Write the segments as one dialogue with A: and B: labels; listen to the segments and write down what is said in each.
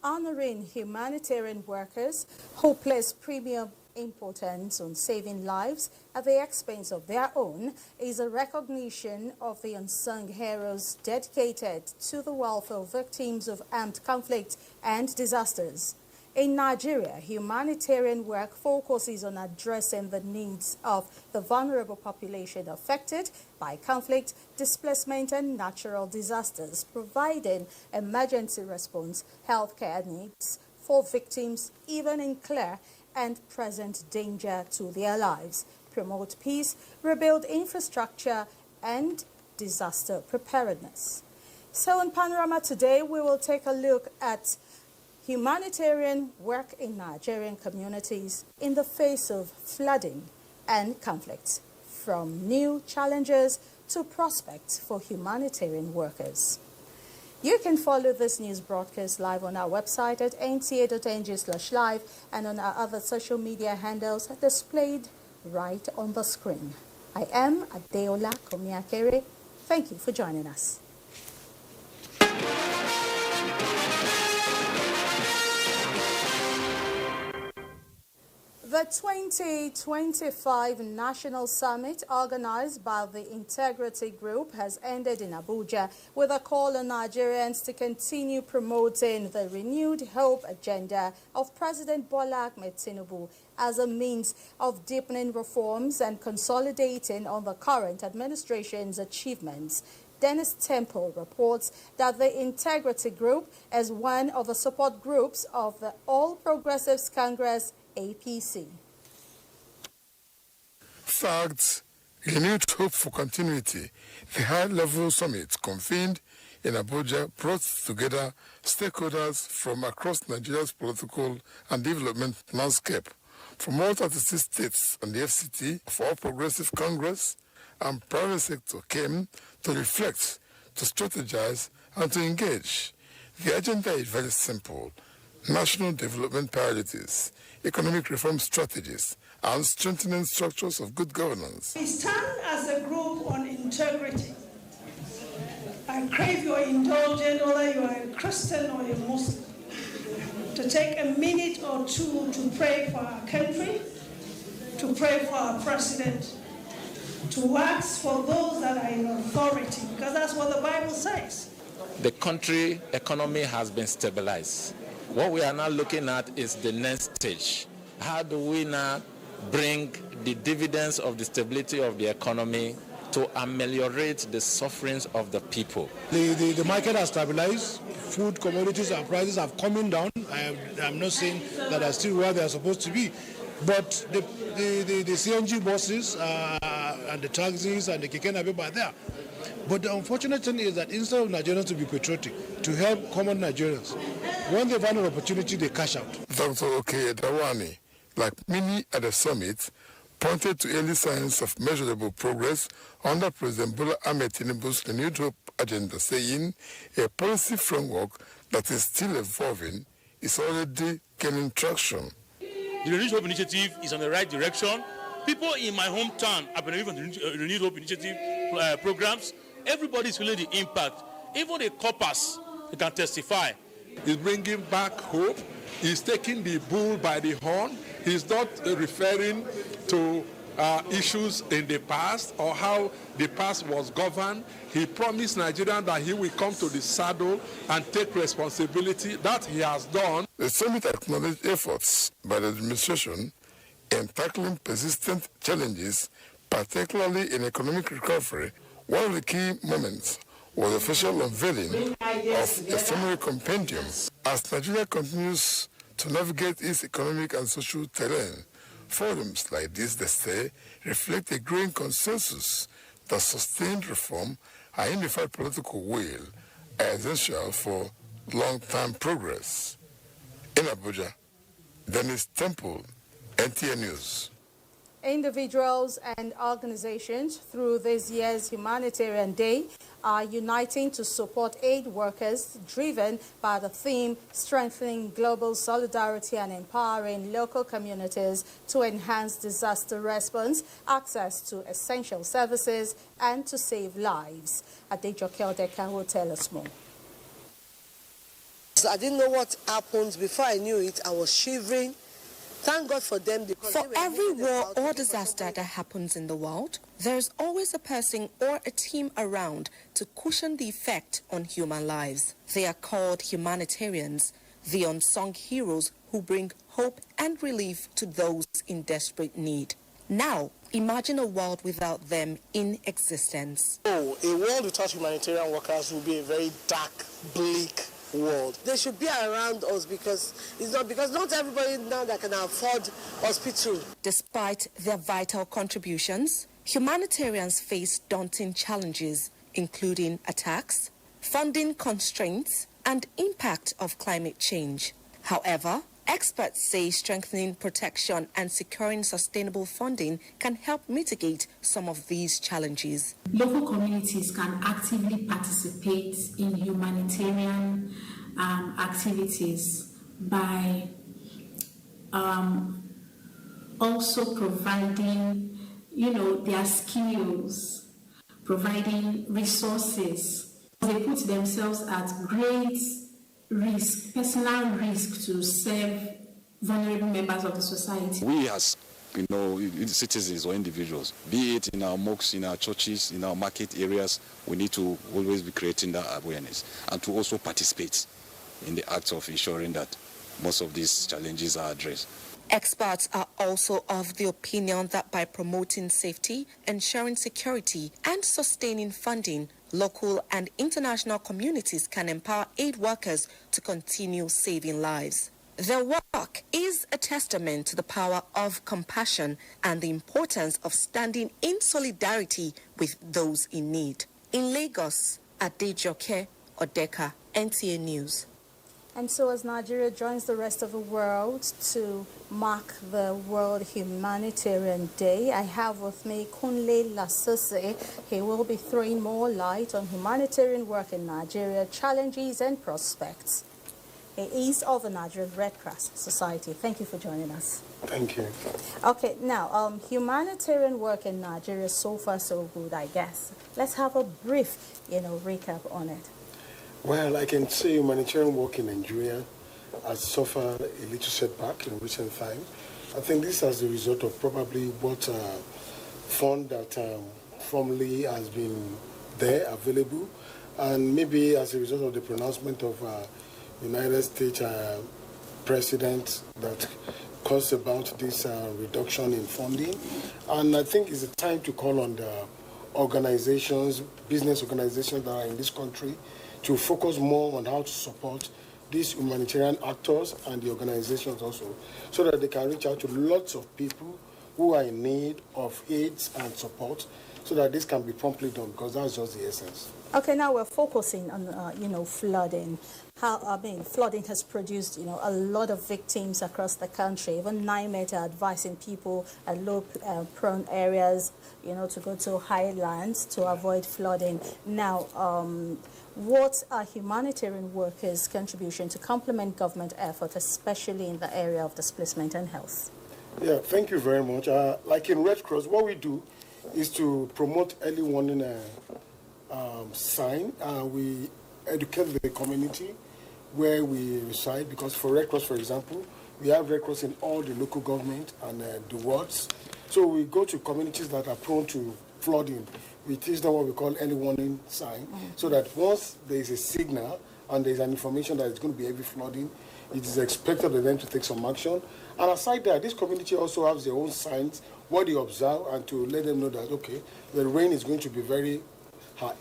A: honoring humanitarian workers who place premium importance on saving lives at the expense of their own is a recognition of the unsung heroes dedicated to the welfare of victims of armed conflict and disasters. In Nigeria, humanitarian work focuses on addressing the needs of the vulnerable population affected by conflict, displacement, and natural disasters, providing emergency response healthcare needs for victims even in clear and present danger to their lives, promote peace, rebuild infrastructure, and disaster preparedness. So in Panorama today, we will take a look at humanitarian work in Nigerian communities in the face of flooding and conflict, from new challenges to prospects for humanitarian workers. You can follow this news broadcast live on our website at nta.ng/live and on our other social media handles displayed right on the screen. I am Adeola Komiakere. Thank you for joining us. The 2025 National Summit, organized by the Integrity Group, has ended in Abuja with a call on Nigerians to continue promoting the renewed hope agenda of President Bola Ahmed Tinubu as a means of deepening reforms and consolidating on the current administration's achievements. Dennis Temple reports that the Integrity Group is one of the support groups of the All Progressives Congress APC.
B: Facts, renewed hope for continuity. The high-level summit convened in Abuja brought together stakeholders from across Nigeria's political and development landscape, from all 36 states and the FCT, for All Progressive Congress, and private sector came to reflect, to strategize, and to engage. The agenda is very simple: national development priorities, economic reform strategies, and strengthening structures of good governance.
C: We stand as a group on integrity. I crave your indulgence, whether you are a Christian or a Muslim, to take a minute or two to pray for our country, to pray for our president, to ask for those that are in authority, because that's what the Bible says.
D: The country economy has been stabilized. What we are now looking at is the next stage. How do we now bring the dividends of the stability of the economy to ameliorate the sufferings of the people?
E: The market has stabilized. Food commodities and prices have coming down. I'm not saying that they're still where they're supposed to be. But the CNG buses and the taxis and the keke napep are there. But the unfortunate thing is that instead of Nigerians to be patriotic, to help common Nigerians, when they find an opportunity, they cash out.
B: Dr. Oke Dawani, like many at the summit, pointed to early signs of measurable progress under President Bola Ahmed Tinubu's renewed hope agenda, saying a policy framework that is still evolving is already gaining traction.
F: The Renewed Hope Initiative is on the right direction. People in my hometown have been from the Renewed Hope Initiative programs. Everybody is feeling the impact. Even the coppers, they can testify.
G: He's bringing back hope. He's taking the bull by the horn. He's not referring to issues in the past or how the past was governed. He promised Nigerians that he will come to the saddle and take responsibility. That he has done.
B: The summit acknowledged efforts by the administration in tackling persistent challenges, particularly in economic recovery. One of the key moments was the official unveiling of a summary compendium. As Nigeria continues to navigate its economic and social terrain, forums like this, they say, reflect a growing consensus that sustained reform and unified political will are essential for long-term progress. In Abuja, Dennis Temple, NTA News.
A: Individuals and organizations through this year's Humanitarian Day are uniting to support aid workers, driven by the theme strengthening global solidarity and empowering local communities to enhance disaster response, access to essential services, and to save lives. Adejoke Odeka will tell us more.
H: I didn't know what happened. Before I knew it, I was shivering. Thank God for them.
I: For every war or disaster that happens in the world, there's always a person or a team around to cushion the effect on human lives. They are called humanitarians, the unsung heroes who bring hope and relief to those in desperate need. Now, imagine a world without them in existence.
J: Oh, a world without humanitarian workers will be a very dark, bleak world.
H: They should be around us because not everybody now that can afford hospital.
I: Despite their vital contributions, humanitarians face daunting challenges, including attacks, funding constraints, and impact of climate change. However, experts say strengthening protection and securing sustainable funding can help mitigate some of these challenges.
K: Local communities can actively participate in humanitarian activities by also providing, their skills, providing resources. They put themselves at great risk, personal risk, to serve vulnerable members of the society.
L: We as citizens or individuals, be it in our mosques, in our churches, in our market areas, we need to always be creating that awareness and to also participate in the act of ensuring that most of these challenges are addressed.
I: Experts are also of the opinion that by promoting safety, ensuring security, and sustaining funding, local and international communities can empower aid workers to continue saving lives. Their work is a testament to the power of compassion and the importance of standing in solidarity with those in need. In Lagos, Adejoke Odeka, NTA News.
A: And so as Nigeria joins the rest of the world to mark the World Humanitarian Day, I have with me Kunle Lasose. He will be throwing more light on humanitarian work in Nigeria, challenges and prospects. He is of the Nigerian Red Cross Society. Thank you for joining us.
J: Thank you.
A: Okay, now, humanitarian work in Nigeria, so far so good, I guess. Let's have a brief, recap on it.
J: Well, I can say humanitarian work in Nigeria has suffered a little setback in recent time. I think this is the result of probably what fund that formerly has been there available, and maybe as a result of the pronouncement of United States President that caused about this reduction in funding. And I think it's a time to call on the organizations, business organizations that are in this country, to focus more on how to support these humanitarian actors and the organizations also, so that they can reach out to lots of people who are in need of aids and support, so that this can be promptly done, because that's just the essence.
A: Okay, now we're focusing on, flooding. Flooding has produced, a lot of victims across the country. Even NIMET are advising people at low-prone areas, to go to highlands to avoid flooding. Now, what are humanitarian workers' contribution to complement government effort, especially in the area of displacement and health?
J: Yeah, thank you very much. Like in Red Cross, what we do is to promote early warning sign. We educate the community where we reside, because for Red Cross, for example, we have Red Cross in all the local government and the wards. So we go to communities that are prone to flooding. We teach them what we call early warning sign, so that once there is a signal and there is an information that it's going to be heavy flooding, it is expected of them to take some action. And aside that, this community also has their own signs, what they observe, and to let them know that, okay, the rain is going to be very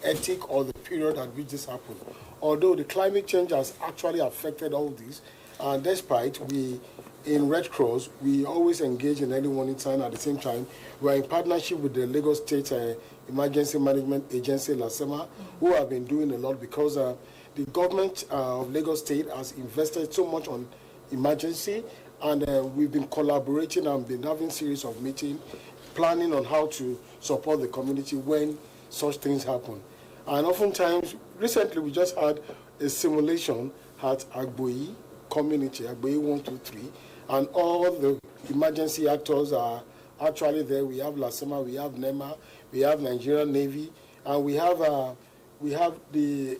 J: hectic, or the period at which this happened. Although the climate change has actually affected all this, and despite we, in Red Cross, we always engage in early warning sign. At the same time, we are in partnership with the Lagos State Emergency Management Agency, LASEMA, who have been doing a lot, because the government of Lagos State has invested so much on emergency, and we've been collaborating and been having a series of meetings, planning on how to support the community when such things happen. And oftentimes, recently we just had a simulation at Agboyi community, Agboyi 123, and all the emergency actors are actually there. We have LASEMA, we have NEMA, we have Nigerian Navy, and we have the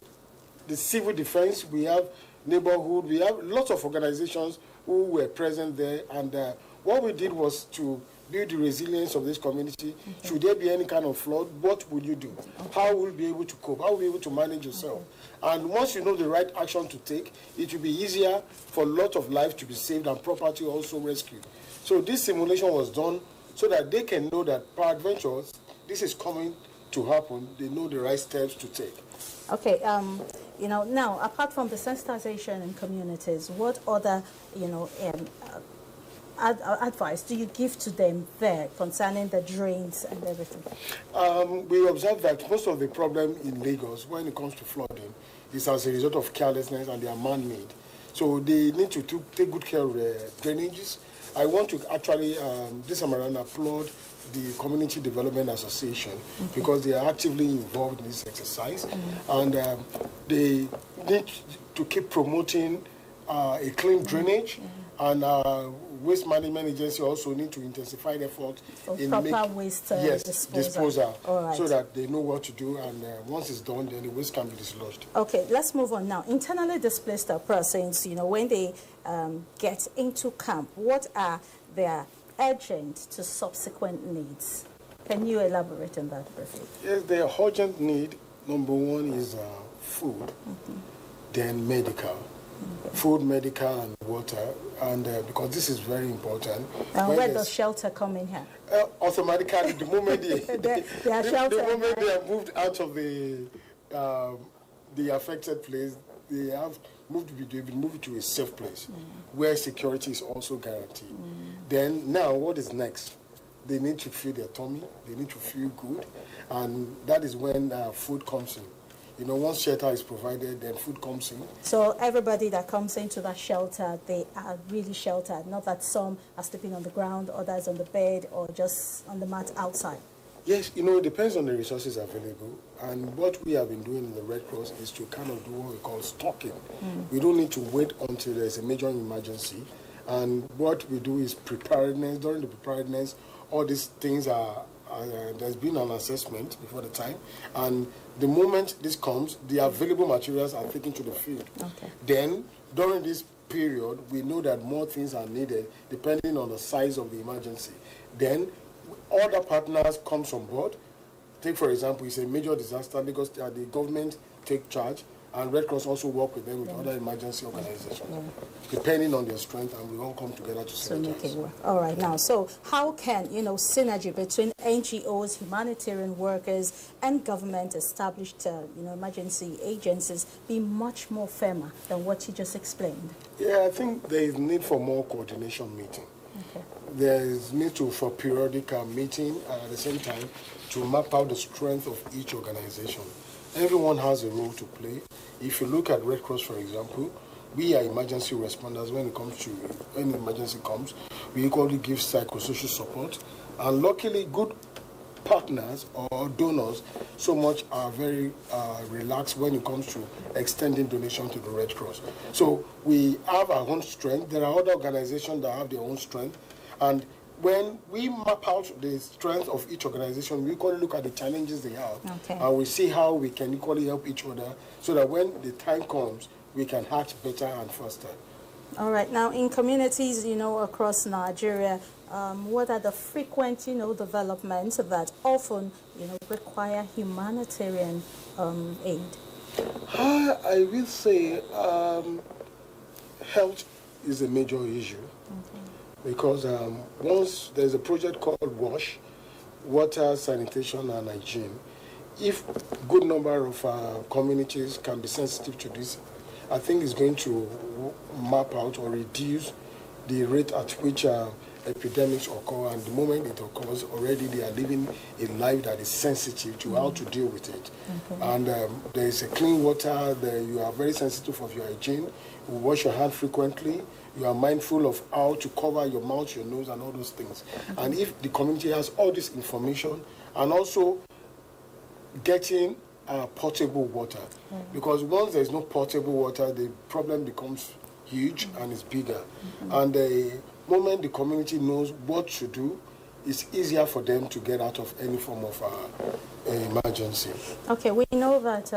J: the civil defense, we have neighborhood, we have lots of organizations who were present there. And what we did was to build the resilience of this community. Okay. Should there be any kind of flood, what will you do? Okay. How will you be able to cope? How will you be able to manage yourself? Okay. And once you know the right action to take, it will be easier for a lot of lives to be saved and property also rescued. So this simulation was done so that they can know that peradventure, this is coming to happen. They know the right steps to take.
A: Okay, now, apart from the sensitization in communities, what other, advice do you give to them there concerning the drains and everything?
J: We observe that most of the problem in Lagos, when it comes to flooding, is as a result of carelessness, and they are man-made. So they need to take good care of the drainages. I want to actually, this time around, applaud the Community Development Association, because they are actively involved in this exercise, and they need to keep promoting a clean drainage, and Waste Management Agency also need to intensify the effort in
A: proper waste
J: disposal,
A: right.
J: So that they know what to do, and once it's done, then the waste can be dislodged.
A: Okay, let's move on now. Internally displaced persons, when they get into camp, what are their urgent to subsequent needs? Can you elaborate on that briefly?
J: Yes, their urgent need, number one, is food, then medical. Food, medical, and water, and because this is very important.
A: And where does shelter come in here?
J: Automatically, the moment
A: they
J: are moved out of the affected place, they have been moved to a safe place where security is also guaranteed. Then now, what is next? They need to feel their tummy. They need to feel good, and that is when food comes in. Once shelter is provided, then food comes in.
A: So everybody that comes into that shelter, they are really sheltered, not that some are sleeping on the ground, others on the bed, or just on the mat outside.
J: Yes, it depends on the resources available. And what we have been doing in the Red Cross is to kind of do what we call stocking. We don't need to wait until there's a major emergency. And what we do is preparedness. During the preparedness, all these things there's been an assessment before the time, and the moment this comes, the available materials are taken to the field. Okay. Then, during this period, we know that more things are needed depending on the size of the emergency. Then, other partners come on board. Take, for example, it's a major disaster because the government take charge, and Red Cross also work with them with other emergency organizations, depending on their strength, and we all come together to
A: make it work. All right, now, so how can, synergy between NGOs, humanitarian workers, and government-established, emergency agencies be much more firmer than what you just explained?
J: Yeah, I think there is need for more coordination meeting. Okay. There is need for periodic meeting, and at the same time, to map out the strength of each organization. Everyone has a role to play. If you look at Red Cross, for example, we are emergency responders. When an emergency comes, we equally give psychosocial support. And luckily, good partners or donors so much are very relaxed when it comes to extending donation to the Red Cross. So we have our own strength. There are other organizations that have their own strength. And when we map out the strength of each organization, we equally look at the challenges they have, and we see how we can equally help each other so that when the time comes, we can act better and faster.
A: All right. Now, in communities, across Nigeria, what are the frequent, developments that often, require humanitarian aid?
J: I will say health is a major issue. Because once there's a project called WASH, Water, Sanitation and Hygiene, if a good number of communities can be sensitive to this, I think it's going to map out or reduce the rate at which epidemics occur, and the moment it occurs, already they are living a life that is sensitive to how to deal with it. And there is a clean water, you are very sensitive of your hygiene, you wash your hands frequently, you are mindful of how to cover your mouth, your nose, and all those things. And if the community has all this information, and also getting potable water, because once there's no potable water, the problem becomes huge and it's bigger. And the moment the community knows what to do, it's easier for them to get out of any form of emergency.
A: Okay, we know that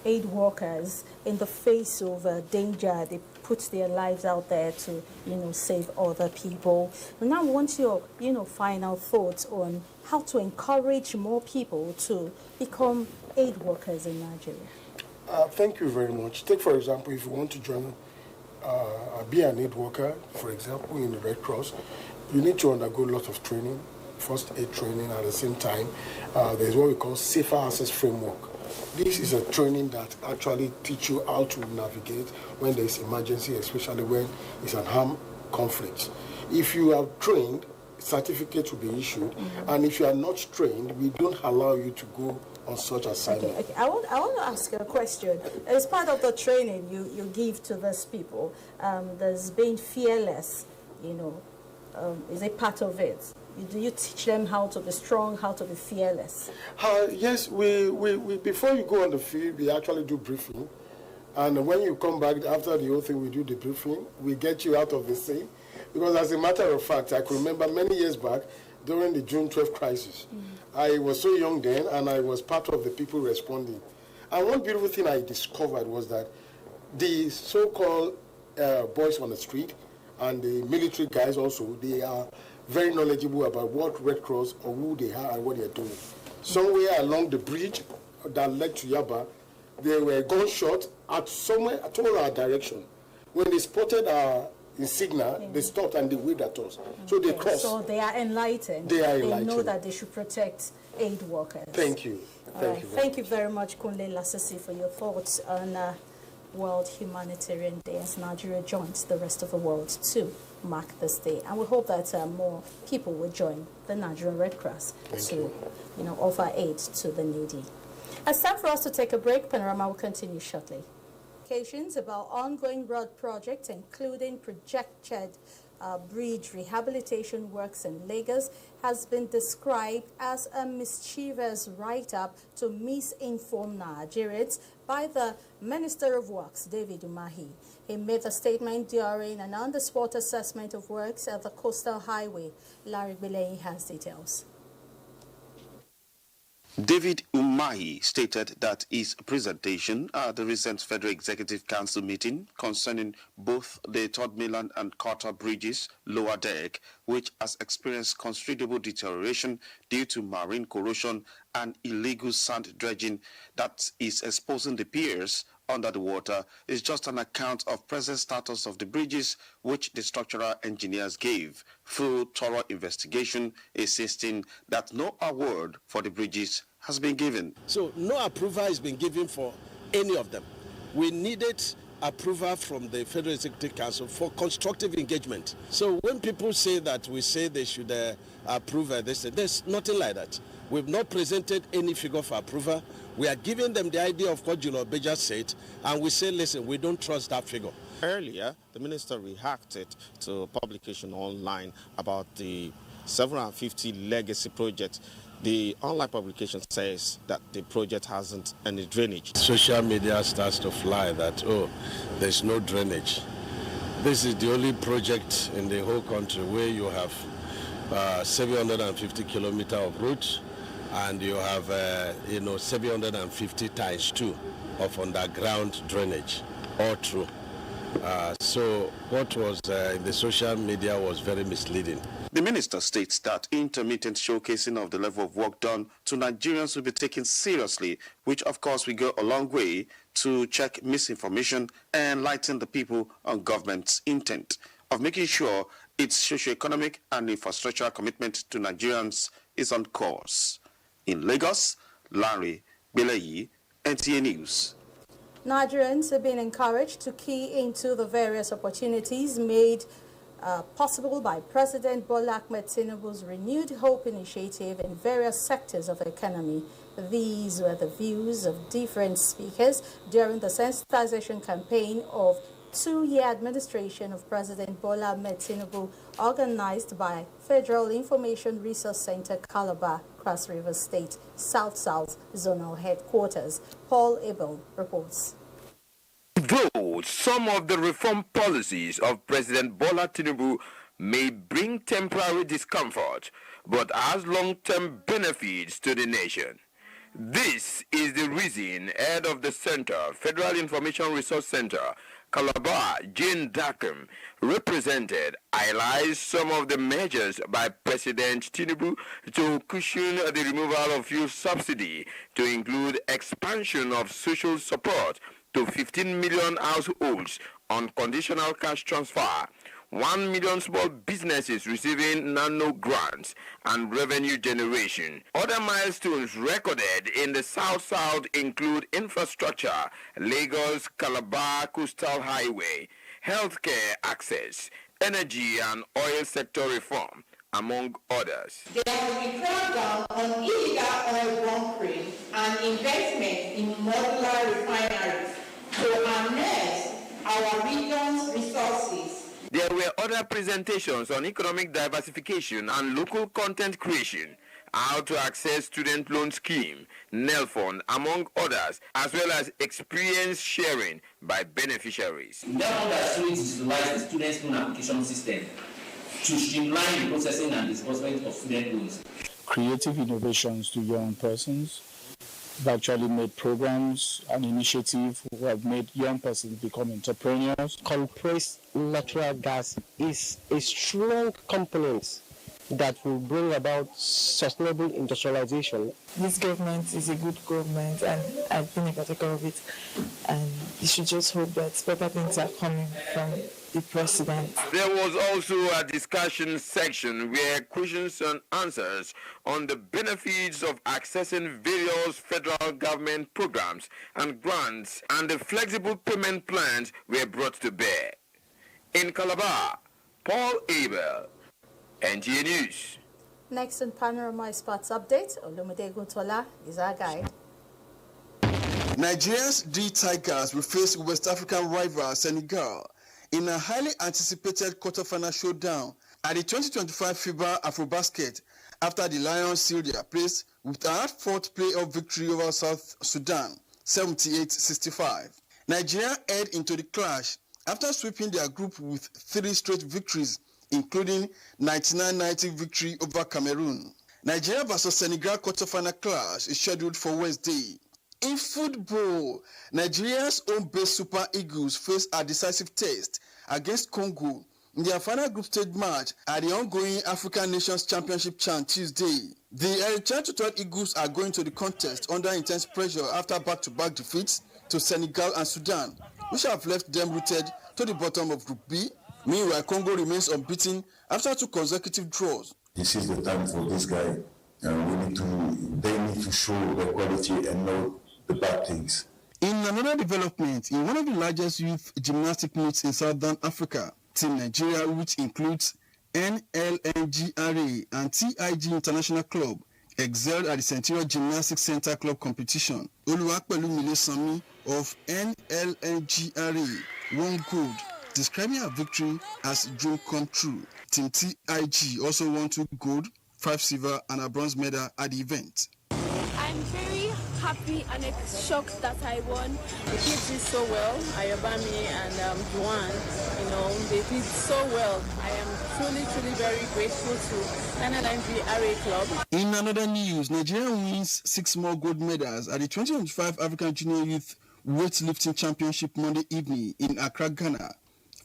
A: aid workers, in the face of danger, they put their lives out there to, save other people. And now I want your, final thoughts on how to encourage more people to become aid workers in Nigeria.
J: Thank you very much. Take, for example, if you want to join, be an aid worker, for example, in the Red Cross, you need to undergo a lot of training, first aid training. At the same time, there's what we call Safer Access Framework. This is a training that actually teach you how to navigate when there's emergency, especially when it's an armed conflict. If you are trained, certificates will be issued, and if you are not trained, we don't allow you to go on such assignment.
A: Okay. I want to ask you a question. As part of the training you give to these people, there's being fearless, is a part of it. Do you teach them how to be strong, how to be fearless?
J: Yes, we before you go on the field, we actually do briefing. And when you come back after the whole thing, we do the briefing. We get you out of the scene. Because as a matter of fact, I can remember many years back, during the June 12th crisis, I was so young then, and I was part of the people responding. And one beautiful thing I discovered was that the so-called boys on the street and the military guys also, they are very knowledgeable about what Red Cross or who they are and what they are doing. Somewhere along the bridge that led to Yaba, they were gunshot at somewhere toward our direction. When they spotted our insignia, they stopped and they waved at us. So they crossed.
A: So they are enlightened.
J: They are enlightened.
A: They know that they should protect aid workers.
J: Thank you.
A: Thank you very much, Kunle Lasisi, for your thoughts on World Humanitarian Day as Nigeria joins the rest of the world to mark this day. And we hope that more people will join the Nigerian Red Cross to offer aid to the needy. It's time for us to take a break. Panorama will continue shortly. About ongoing road projects, including projected bridge rehabilitation works in Lagos, has been described as a mischievous write-up to misinform Nigerians by the Minister of Works, David Umahi. He made the statement during an on-the-spot assessment of works at the Coastal Highway. Larry Bilei has details.
M: David Umahi stated that his presentation at the recent Federal Executive Council meeting concerning both the Third Mainland and Carter bridges lower deck, which has experienced considerable deterioration due to marine corrosion and illegal sand dredging that is exposing the piers under the water, is just an account of present status of the bridges, which the structural engineers gave through thorough investigation, insisting that no award for the bridges has been given.
N: So no approval has been given for any of them. We needed approval from the Federal Executive Council for constructive engagement. So when people say that we say they should approve this, there's nothing like that. We've not presented any figure for approval. We are giving them the idea of what Juno Beja said, and we say, listen, we don't trust that figure.
O: Earlier, the minister reacted to publication online about the 750 legacy project. The online publication says that the project hasn't any drainage.
E: Social media starts to fly that, there's no drainage. This is the only project in the whole country where you have 750 kilometers of route, and you have 750 times 2 of underground drainage, all true. So what was in the social media was very misleading.
M: The minister states that intermittent showcasing of the level of work done to Nigerians will be taken seriously, which of course will go a long way to check misinformation and enlighten the people on government's intent of making sure its socio-economic and infrastructural commitment to Nigerians is on course. In Lagos, Larry Bilei, NTA News.
A: Nigerians have been encouraged to key into the various opportunities made possible by President Bola Ahmed Tinubu's Renewed Hope initiative in various sectors of the economy. These were the views of different speakers during the sensitization campaign of two-year administration of President Bola Ahmed Tinubu, organized by Federal Information Resource Center, Calabar, Cross River State, South-South Zonal Headquarters. Paul Abel reports.
P: Though some of the reform policies of President Bola Tinubu may bring temporary discomfort, but has long-term benefits to the nation. This is the reason head of the Center, Federal Information Resource Center, Calabar, Jane Dakum, represented, highlights some of the measures by President Tinubu to cushion the removal of fuel subsidy, to include expansion of social support to 15 million households on conditional cash transfer, 1 million small businesses receiving nano grants, and revenue generation. Other milestones recorded in the South-South include infrastructure, Lagos Calabar Coastal Highway, healthcare access, energy and oil sector reform, among others.
Q: There will be crackdown on illegal oil bunkering and investment in modular refineries to harness our region's resources.
P: There were other presentations on economic diversification and local content creation, how to access student loan scheme, NELFON, among others, as well as experience sharing by beneficiaries.
R: We now understand to utilize the student loan application system to streamline the processing and disbursement of student loans.
S: Creative innovations to young persons. We've actually made programs and initiatives who have made young persons become entrepreneurs.
T: Compressed natural gas is a strong component that will bring about sustainable industrialization.
U: This government is a good government, and I've been a partaker of it, and you should just hope that better things are coming from the president.
P: There was also a discussion section where questions and answers on the benefits of accessing various federal government programs and grants and the flexible payment plans were brought to bear. In Calabar, Paul Abel, NTA News.
A: Next in Panorama Sports Update, Olumide Gutola is our guide.
V: Nigeria's D Tigers will face West African rival Senegal in a highly anticipated quarter-final showdown at the 2025 FIBA Afrobasket after the Lions sealed their place with a hard-fought playoff victory over South Sudan, 78-65. Nigeria head into the clash after sweeping their group with 3 straight victories, including 99-90 victory over Cameroon. Nigeria vs Senegal quarter-final clash is scheduled for Wednesday. In football, Nigeria's home-based Super Eagles face a decisive test against Congo in their final group stage match at the ongoing African Nations Championship CHAN Tuesday. The Eritrean Eagles are going to the contest under intense pressure after back-to-back defeats to Senegal and Sudan, which have left them rooted to the bottom of Group B. Meanwhile, Congo remains unbeaten after 2 consecutive draws.
W: This is the time for this guy. They need to show their quality and know the bad things.
V: In another development, in one of the largest youth gymnastic meets in Southern Africa, Team Nigeria, which includes NLNGRA and TIG International Club, excelled at the Centurion Gymnastics Center Club competition. Oluwapelu Milesami of NLNGRA won gold, describing her victory as a dream come true. Team TIG also won 2 gold, 5 silver and a bronze medal at the event.
X: I'm very happy and shocked that I won. The kids did so well. Ayobami and Juan, they did so well. I am truly very grateful to NLNGRA Club.
V: In another news, Nigeria wins 6 more gold medals at the 2025 African Junior Youth Weightlifting Championship Monday evening in Accra, Ghana.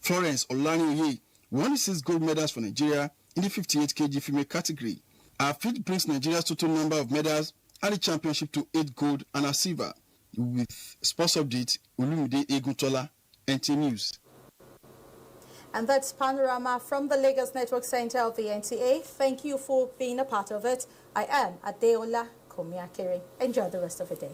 V: Florence Olaniyi won the 6 gold medals for Nigeria in the 58 kg female category. Her feat brings Nigeria's total number of medals at the championship to 8 gold and a silver. With sports update, Olumide Eguntola, NTA News.
A: And that's Panorama from the Lagos Network Center of the NTA. Thank you for being a part of it. I am Adeola Komiakere. Enjoy the rest of the day.